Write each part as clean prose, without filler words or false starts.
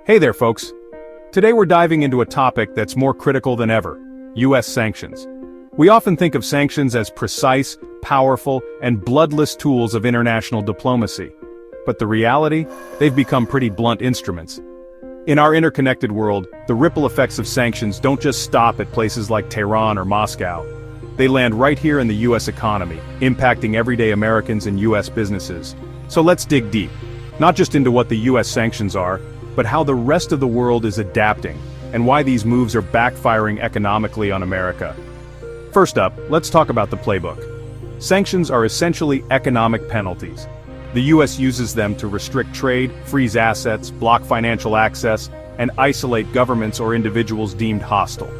Hey there, folks. Today we're diving into a topic that's more critical than ever: US sanctions. We often think of sanctions as precise, powerful, and bloodless tools of international diplomacy. But the reality? They've become pretty blunt instruments. In our interconnected world, the ripple effects of sanctions don't just stop at places like Tehran or Moscow. They land right here in the US economy, impacting everyday Americans and US businesses. So let's dig deep. Not just into what the US sanctions are, but how the rest of the world is adapting, and why these moves are backfiring economically on America. First up, let's talk about the playbook. Sanctions are essentially economic penalties. The US uses them to restrict trade, freeze assets, block financial access, and isolate governments or individuals deemed hostile.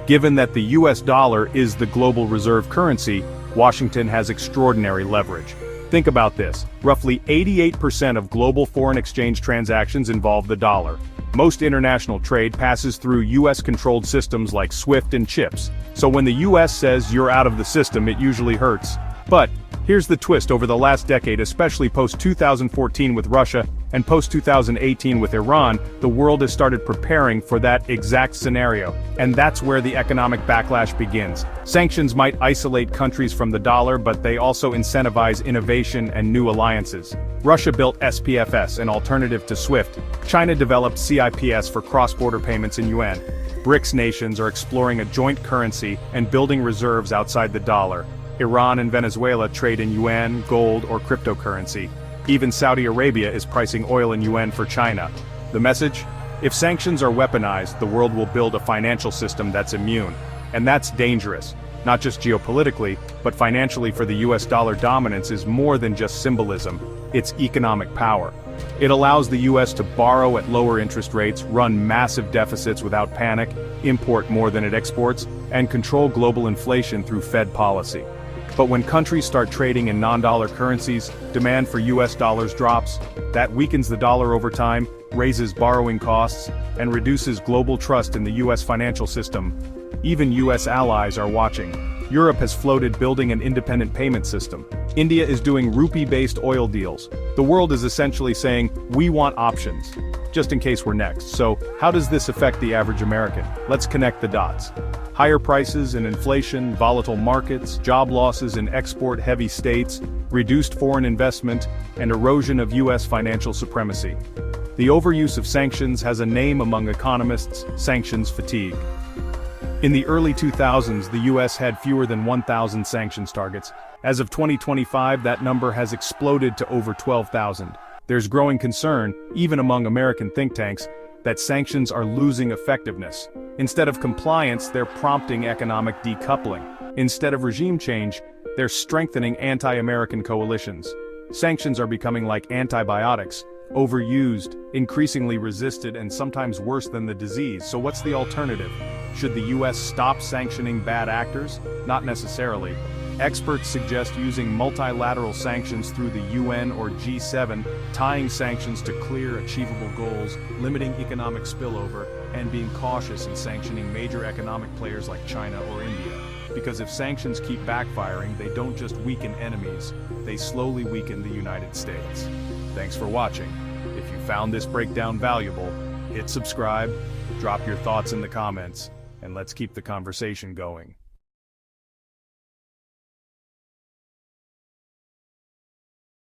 Given that the US dollar is the global reserve currency, Washington has extraordinary leverage. Think about this: roughly 88% of global foreign exchange transactions involve the dollar. Most international trade passes through US-controlled systems like SWIFT and CHIPS, so when the US says you're out of the system, it usually hurts. But here's the twist: over the last decade, especially post-2014 with Russia and post-2018 with Iran, the world has started preparing for that exact scenario, and that's where the economic backlash begins. Sanctions might isolate countries from the dollar, but they also incentivize innovation and new alliances. Russia built SPFS, an alternative to SWIFT. China developed CIPS for cross-border payments in yuan. BRICS nations are exploring a joint currency and building reserves outside the dollar. Iran and Venezuela trade in yuan, gold, or cryptocurrency. Even Saudi Arabia is pricing oil in yuan for China. The message? If sanctions are weaponized, the world will build a financial system that's immune. And that's dangerous. Not just geopolitically, but financially, for the US dollar dominance is more than just symbolism. It's economic power. It allows the US to borrow at lower interest rates, run massive deficits without panic, import more than it exports, and control global inflation through Fed policy. But when countries start trading in non-dollar currencies, demand for US dollars drops. That weakens the dollar over time, raises borrowing costs, and reduces global trust in the US financial system. Even US allies are watching. Europe has floated building an independent payment system. India is doing rupee-based oil deals. The world is essentially saying, we want options, just in case we're next. So, how does this affect the average American? Let's connect the dots. Higher prices and inflation, volatile markets, job losses in export-heavy states, reduced foreign investment, and erosion of US financial supremacy. The overuse of sanctions has a name among economists: sanctions fatigue. In the early 2000s, the US had fewer than 1,000 sanctions targets. As of 2025, that number has exploded to over 12,000. There's growing concern, even among American think tanks, that sanctions are losing effectiveness. Instead of compliance, they're prompting economic decoupling. Instead of regime change, they're strengthening anti-American coalitions. Sanctions are becoming like antibiotics: overused, increasingly resisted, and sometimes worse than the disease. So what's the alternative? Should the US stop sanctioning bad actors? Not necessarily. Experts suggest using multilateral sanctions through the UN or G7, tying sanctions to clear, achievable goals, limiting economic spillover, and being cautious in sanctioning major economic players like China or India. Because if sanctions keep backfiring, they don't just weaken enemies, they slowly weaken the United States. Thanks for watching. If you found this breakdown valuable, hit subscribe, drop your thoughts in the comments, and let's keep the conversation going.